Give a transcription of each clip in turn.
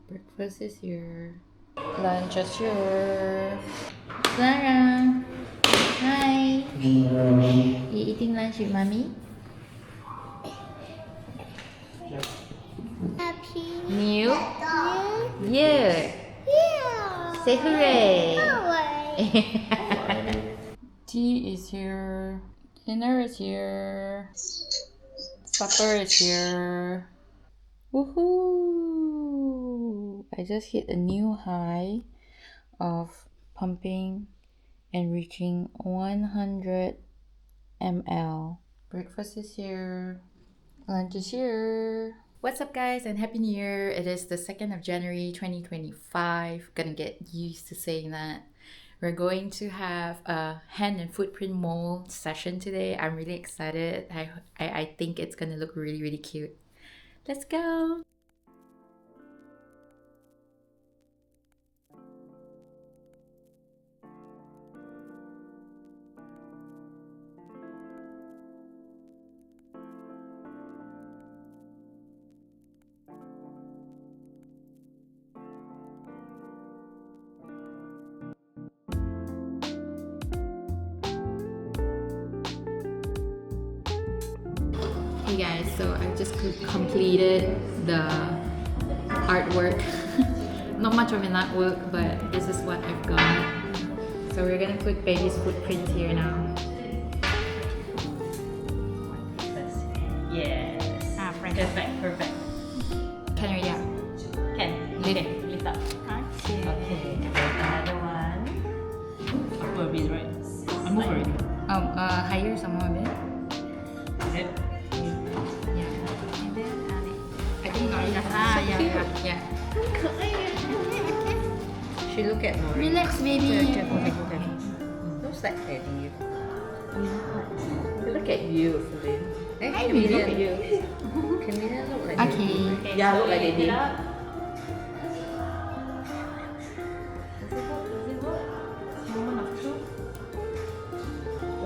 Breakfast is here. Lunch is here. Clara. Hi. You eating lunch with mommy? Happy New? New Yeah. Year! Say hooray. Hooray! Tea is here. Dinner is here. Supper is here. Woohoo! I just hit a new high of pumping and reaching 100 ml. Breakfast is here. Lunch is here. What's up, guys, and Happy New Year! It is the 2nd of January 2025. Gonna get used to saying that. We're going to have a hand and footprint mold session today. I'm really excited. I think it's gonna look really, really cute. Let's go! Hey guys, so I just completed the artwork. Not much of an artwork, but this is what I've got. So we're gonna put baby's footprint here now. Yes. Perfect. Can you, yeah. Can. Lift. Okay, lift up. Okay. Another one. Upper a bit, right? I move already. Higher some more a bit. Is it? Yeah. And then, I think not enough. Yeah. She look at more. Relax, baby. Looks like Eddie. Look at you, Celine. Hi, Camilla, baby. look at you. Camilla look like Okay. Yeah, look like Eddie.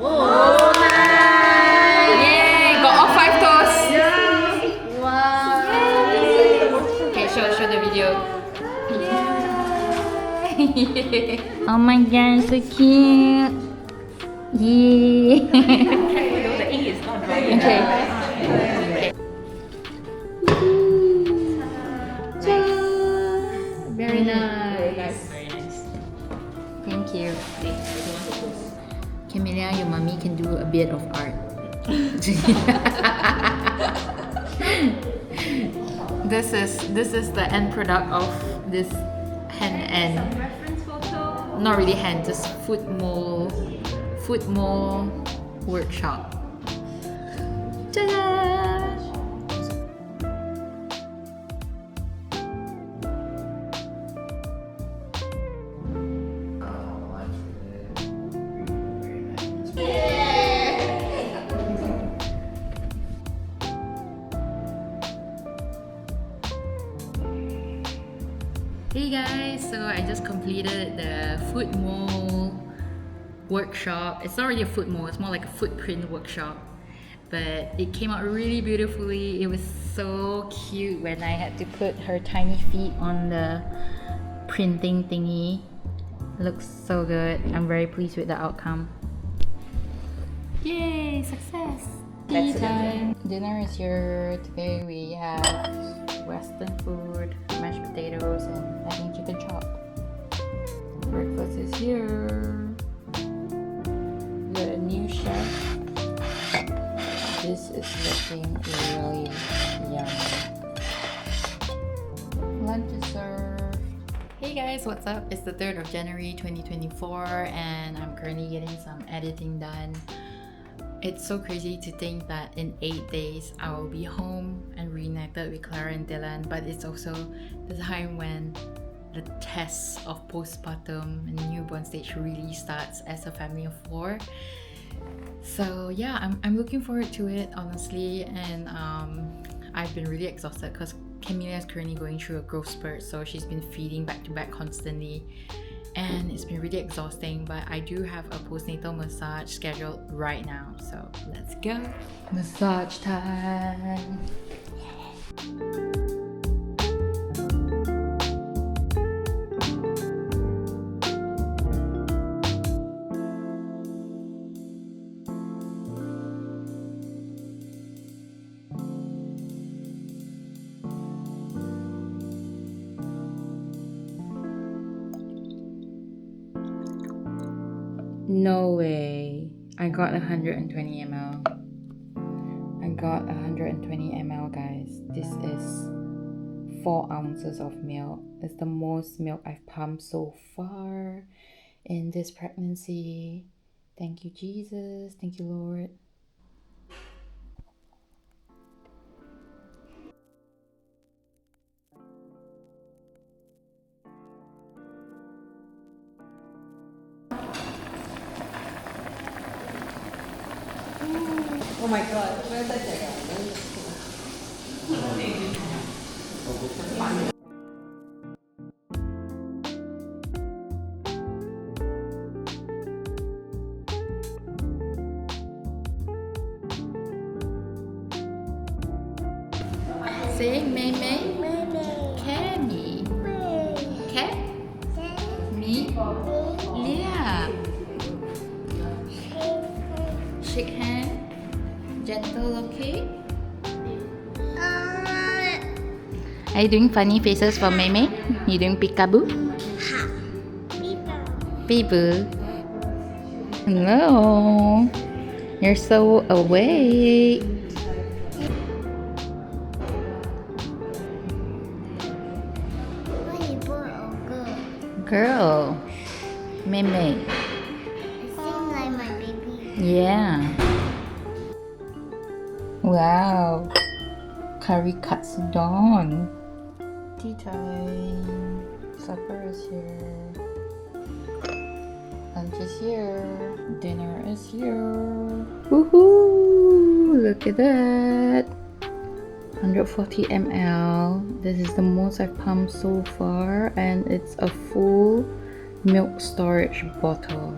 Whoa! Yay! Got all 5 toes. Wow! Okay, show the video. Oh my god, so cute. Yeah. The ink is not dry. Okay. Very nice. Very nice. Thank you. Camilla, your mommy can do a bit of art. This is the end product of this hand and Reference photo. not really hand, just foot mold workshop. Ta-da! Hey guys, so I just completed the foot mold workshop. It's not really a foot mold, it's more like a footprint workshop. But it came out really beautifully. It was so cute when I had to put her tiny feet on the printing thingy. It looks so good. I'm very pleased with the outcome. Yay, success! Tea time! Dinner is here. Today we have Western food, mashed potatoes, and I think chicken chop. Breakfast is here. The new chef. This is looking really yummy. Lunch is served. Hey guys, what's up? It's the 3rd of January 2024 and I'm currently getting some editing done. It's so crazy to think that in 8 days I will be home and reunited with Clara and Dylan, but it's also the time when the test of postpartum and newborn stage really starts as a family of 4. So yeah, I'm looking forward to it, honestly, and I've been really exhausted because Camilla is currently going through a growth spurt, so she's been feeding back to back constantly. And it's been really exhausting, but I do have a postnatal massage scheduled right now, so let's go. Massage time. No way. I got 120 ml. I got 120 ml, guys. This is 4 ounces of milk. It's the most milk I've pumped so far in this pregnancy. Thank you, Jesus. Thank you, Lord. Oh my god, where's that check out? Say May May. Mummy. Cammy. Mummy. Cat. Me. Leah. Shake hand. Gentle, okay? Are you doing funny faces for May May? You doing peekaboo? Peekaboo. Hello. You're so awake. What you boy or girl? Girl. May May. It seems like my baby. Yeah. Wow. Curry katsudon. Tea time. Supper is here. Lunch is here. Dinner is here. Woohoo! Look at that. 140 ml. This is the most I've pumped so far, and it's a full milk storage bottle.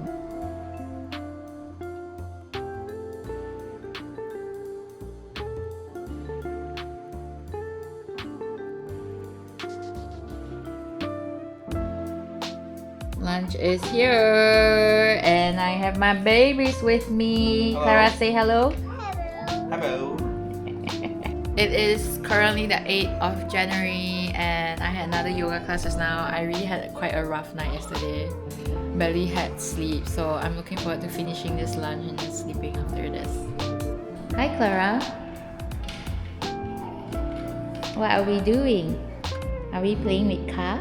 Lunch is here, and I have my babies with me. Hello. Clara, say hello. Hello. It is currently the 8th of January, and I had another yoga class just now. I really had quite a rough night yesterday. Barely had sleep, so I'm looking forward to finishing this lunch and just sleeping after this. Hi, Clara. What are we doing? Are we playing with car?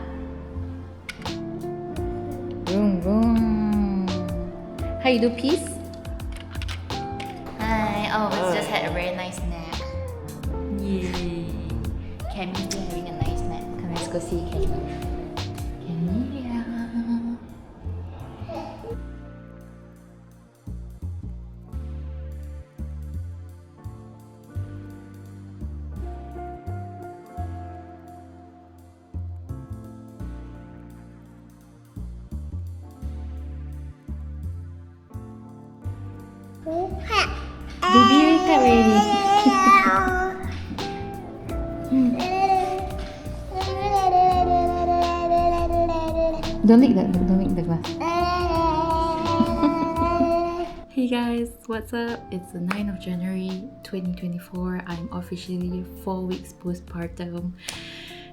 Vroom vroom. How you do, peace? Hi. Oh, we just had a very nice nap. Yay. Cammy's been having a nice nap. Come, let's go see Cammy. Cammy. Baby, wake up already. Don't lick the glass. Hey guys, what's up? It's the 9th of January 2024. I'm officially 4 weeks postpartum,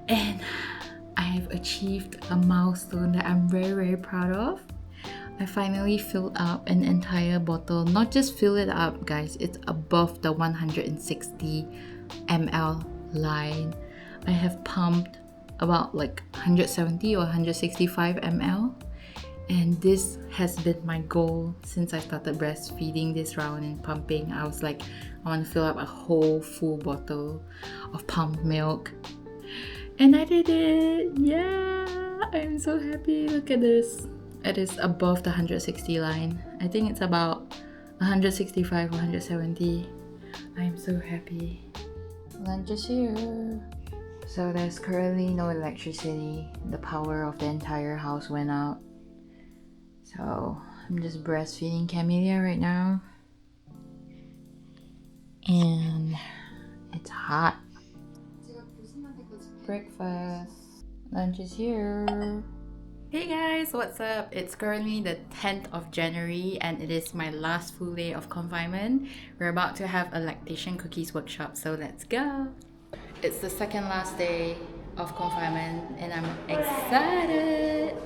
and I have achieved a milestone that I'm very, very proud of. I finally filled up an entire bottle. Not just fill it up, guys, it's above the 160 ml line. I have pumped about like 170 or 165 ml, and this has been my goal since I started breastfeeding this round and pumping. I was like, I want to fill up a whole full bottle of pumped milk, and I did it. Yeah, I'm so happy. Look at this. It is above the 160 line. I think it's about 165 or 170. I'm so happy. Lunch is here. So there's currently no electricity. The power of the entire house went out. So I'm just breastfeeding Camellia right now. And it's hot. Breakfast. Lunch is here. Hey guys, what's up? It's currently the 10th of January and it is my last full day of confinement. We're about to have a lactation cookies workshop, so let's go! It's the second last day of confinement and I'm excited!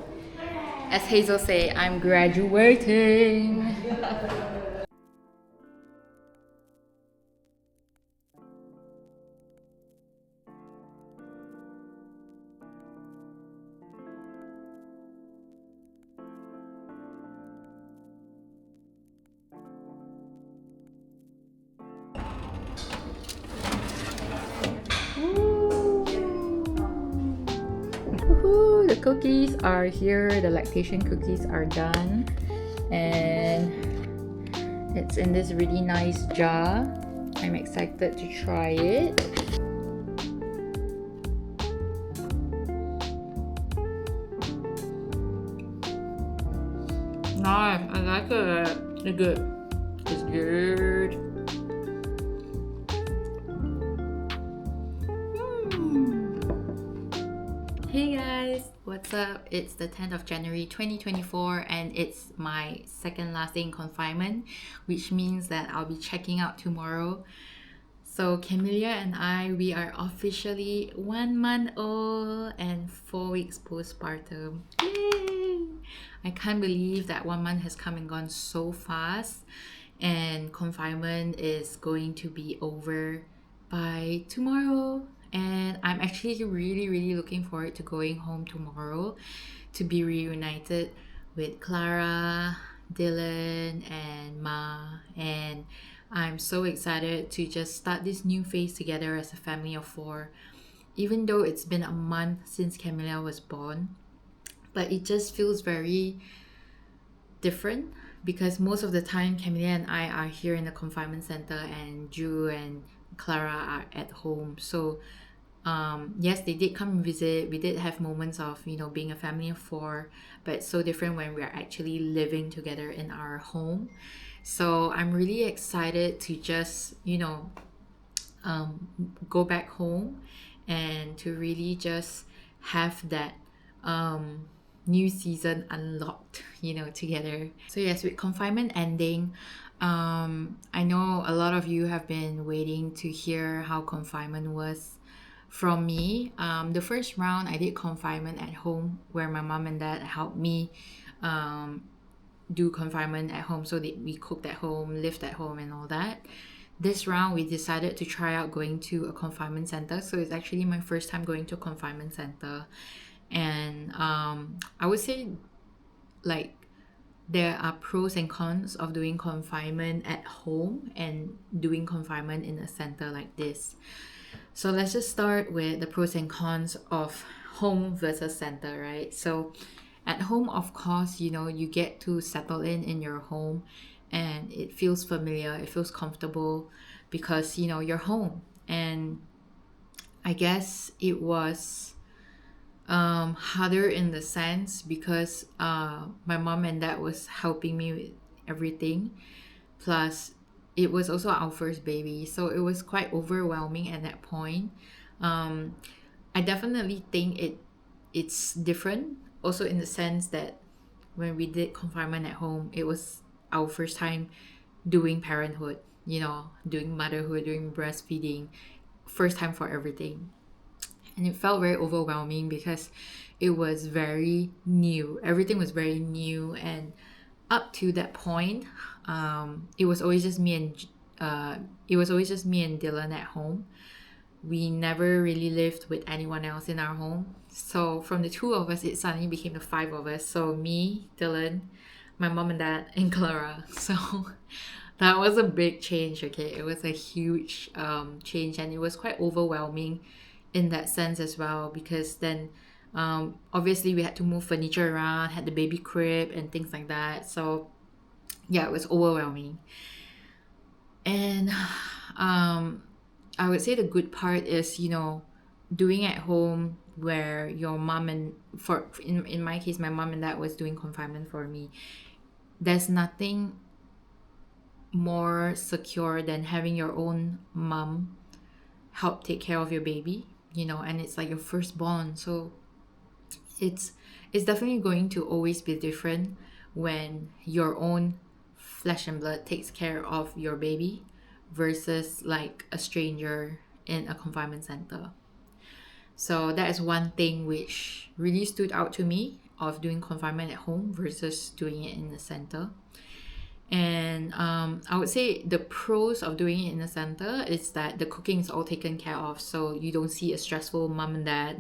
As Hazel say, I'm graduating. Woohoo! The cookies are here. The lactation cookies are done, and it's in this really nice jar. I'm excited to try it. Nice, I like it. It's good. It's good. Hey guys, what's up? It's the 10th of January 2024 and it's my second last day in confinement, which means that I'll be checking out tomorrow. So Camelia and we are officially 1 month old and 4 weeks postpartum. Yay! I can't believe that 1 month has come and gone so fast, and confinement is going to be over by tomorrow. And I'm actually really looking forward to going home tomorrow to be reunited with Clara, Dylan, and Ma. And I'm so excited to just start this new phase together as a family of 4. Even though it's been a month since Camilla was born, but it just feels very different because most of the time Camilla and I are here in the confinement center and Drew and Clara are at home. So yes, they did come and visit. We did have moments of, being a family of 4, but it's so different when we are actually living together in our home. So I'm really excited to just, go back home and to really just have that new season unlocked, together. So yes, with confinement ending, I know a lot of you have been waiting to hear how confinement was from me. The first round I did confinement at home where my mom and dad helped me do confinement at home, so that we cooked at home, lived at home and all that. This round we decided to try out going to a confinement center, so it's actually my first time going to a confinement center. And I would say like there are pros and cons of doing confinement at home and doing confinement in a center like this. So let's just start with the pros and cons of home versus center, right? So at home, of course, you get to settle in your home and it feels familiar, it feels comfortable because, you're home. And I guess it was harder in the sense because my mom and dad was helping me with everything. Plus, it was also our first baby, so it was quite overwhelming at that point. I definitely think it's different also in the sense that when we did confinement at home, it was our first time doing parenthood, doing motherhood, doing breastfeeding, first time for everything. And it felt very overwhelming because it was very new. Everything was very new, and up to that point, it was always just me and Dylan at home. We never really lived with anyone else in our home. So from the 2 of us, it suddenly became the 5 of us. So me, Dylan, my mom and dad, and Clara. So that was a big change. Okay, it was a huge change, and it was quite overwhelming in that sense as well, because then obviously we had to move furniture around, had the baby crib and things like that. So yeah, it was overwhelming. And I would say the good part is, doing at home where your mom and in my case, my mom and dad was doing confinement for me. There's nothing more secure than having your own mom help take care of your baby, and it's like your firstborn. So it's definitely going to always be different when your own flesh and blood takes care of your baby versus like a stranger in a confinement center. So that is one thing which really stood out to me of doing confinement at home versus doing it in the center. And I would say the pros of doing it in the center is that the cooking is all taken care of, so you don't see a stressful mom and dad.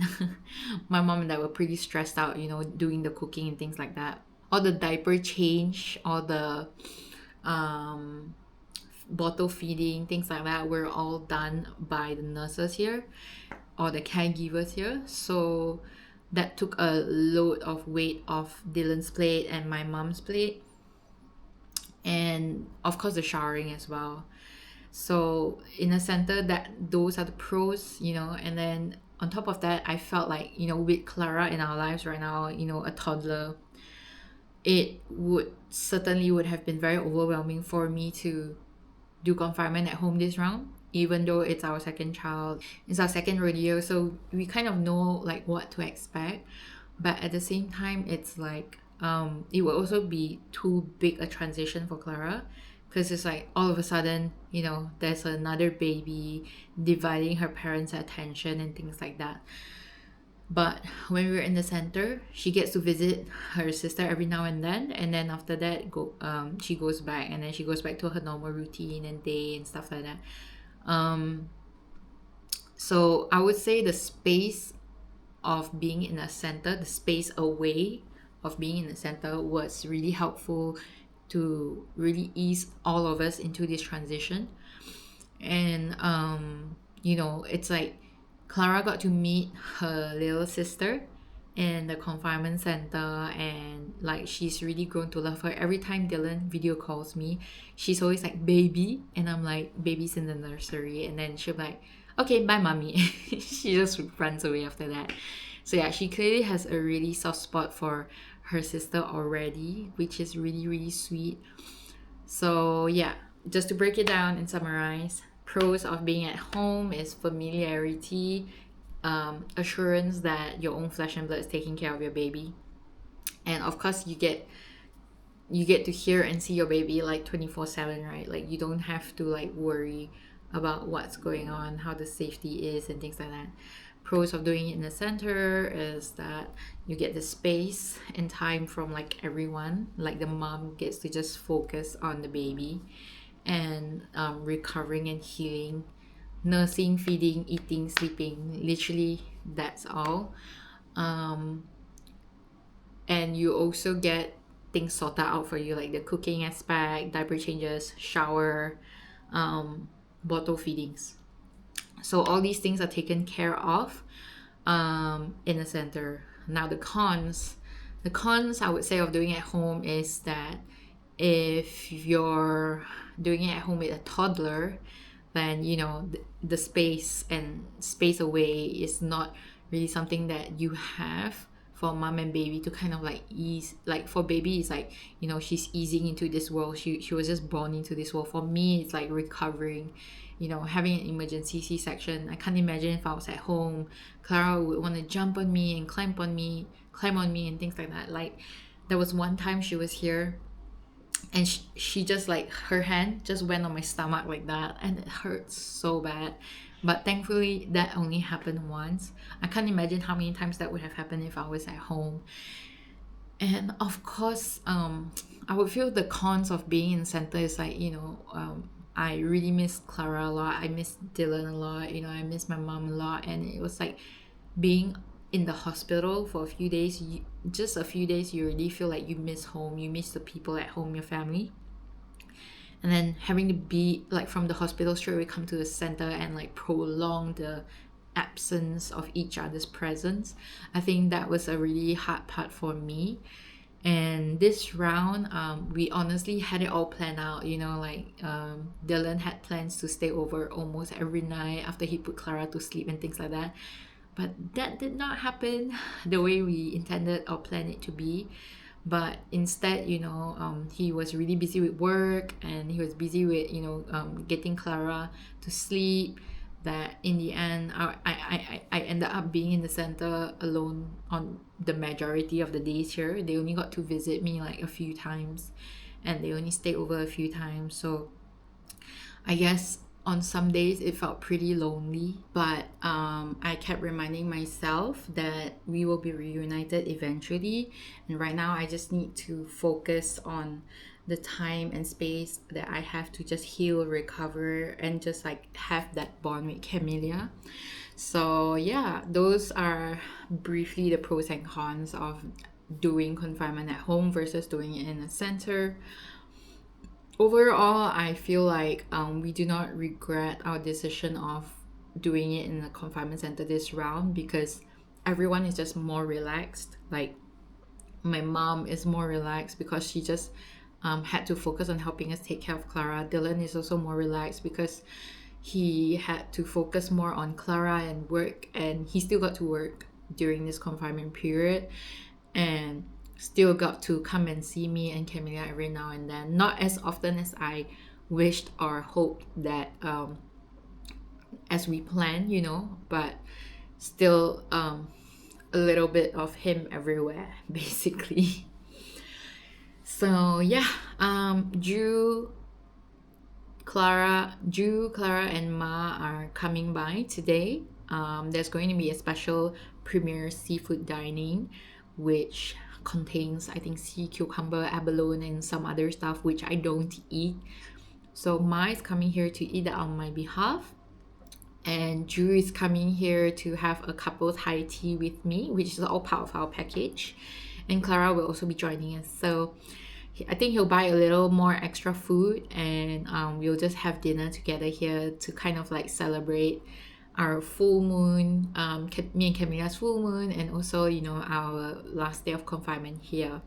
My mom and dad were pretty stressed out, doing the cooking and things like that. All the diaper change, all the bottle feeding, things like that were all done by the nurses here or the caregivers here. So that took a load of weight off Dylan's plate and my mom's plate. And of course the showering as well. So in a center, those are the pros, and then on top of that, I felt like, with Clara in our lives right now, a toddler, it would have been very overwhelming for me to do confinement at home this round, even though it's our second child. It's our second rodeo, so we kind of know like what to expect. But at the same time, it's like it will also be too big a transition for Clara, because it's like all of a sudden, there's another baby dividing her parents' attention and things like that. But when we're in the center, she gets to visit her sister every now and then after that, she goes back, and then she goes back to her normal routine and day and stuff like that. So I would say the space of being in a center, the space away of being in the center, was really helpful to really ease all of us into this transition. And it's like Clara got to meet her little sister in the confinement center, and like she's really grown to love her. Every time Dylan video calls me, she's always like, baby, and I'm like, baby's in the nursery, and then she'll be like, okay, bye mommy. She just runs away after that. So yeah, she clearly has a really soft spot for her sister already, which is really, really sweet. So yeah, just to break it down and summarize, pros of being at home is familiarity, assurance that your own flesh and blood is taking care of your baby, and of course you get to hear and see your baby like 24/7, right? Like you don't have to like worry about what's going on, how the safety is and things like that. Pros of doing it in the center is that you get the space and time from like everyone. Like the mom gets to just focus on the baby and recovering and healing, nursing, feeding, eating, sleeping, literally that's all. And you also get things sorted out for you, like the cooking aspect, diaper changes, shower, bottle feedings. So all these things are taken care of in the center. Now the cons I would say of doing it at home is that if you're doing it at home with a toddler, then the space away is not really something that you have for mom and baby to kind of like ease. Like for baby, it's like she's easing into this world. She was just born into this world. For me, it's like recovering, having an emergency C-section. I can't imagine if I was at home, Clara would want to jump on me and climb on me and things like that. Like there was one time she was here, and she just like her hand just went on my stomach like that, and it hurts so bad. But thankfully that only happened once. I can't imagine how many times that would have happened if I was at home. And of course I would feel the cons of being in the center is like I really miss Clara a lot, I miss Dylan a lot, I miss my mom a lot. And it was like being in the hospital for a few days, you already feel like you miss home, you miss the people at home, your family. And then having to be like from the hospital straight away come to the center and like prolong the absence of each other's presence, I think that was a really hard part for me. And this round we honestly had it all planned out, Dylan had plans to stay over almost every night after he put Clara to sleep and things like that. But that did not happen the way we intended or planned it to be. But instead, he was really busy with work, and he was busy with getting Clara to sleep, that in the end I ended up being in the center alone on the majority of the days here. They only got to visit me like a few times, and they only stayed over a few times. So I guess On some days it felt pretty lonely, but I kept reminding myself that we will be reunited eventually, and right now I just need to focus on the time and space that I have to just heal, recover, and just like have that bond with Camellia. So yeah, those are briefly the pros and cons of doing confinement at home versus doing it in a center. Overall, I feel like we do not regret our decision of doing it in a confinement center this round, because everyone is just more relaxed. Like my mom is more relaxed because she just had to focus on helping us take care of Clara. Dylan is also more relaxed because he had to focus more on Clara and work, and he still got to work during this confinement period, and still got to come and see me and Camilla every now and then. Not as often as I wished or hoped that as we planned, but still a little bit of him everywhere, basically. So yeah, Drew, Clara, and Ma are coming by today. There's going to be a special premiere seafood dining, which contains, I think, sea cucumber, abalone, and some other stuff which I don't eat. So Ma is coming here to eat that on my behalf, and Drew is coming here to have a couple Thai tea with me, which is all part of our package, and Clara will also be joining us. So I think he'll buy a little more extra food, and we'll just have dinner together here to kind of like celebrate our full moon, me and Camilla's full moon, and also our last day of confinement here.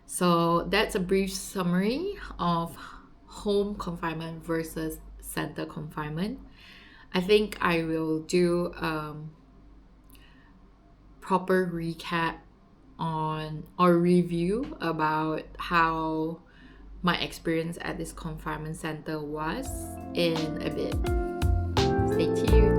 So that's a brief summary of home confinement versus center confinement. I think I will do proper recap on or review about how my experience at this confinement center was in a bit. Stay tuned.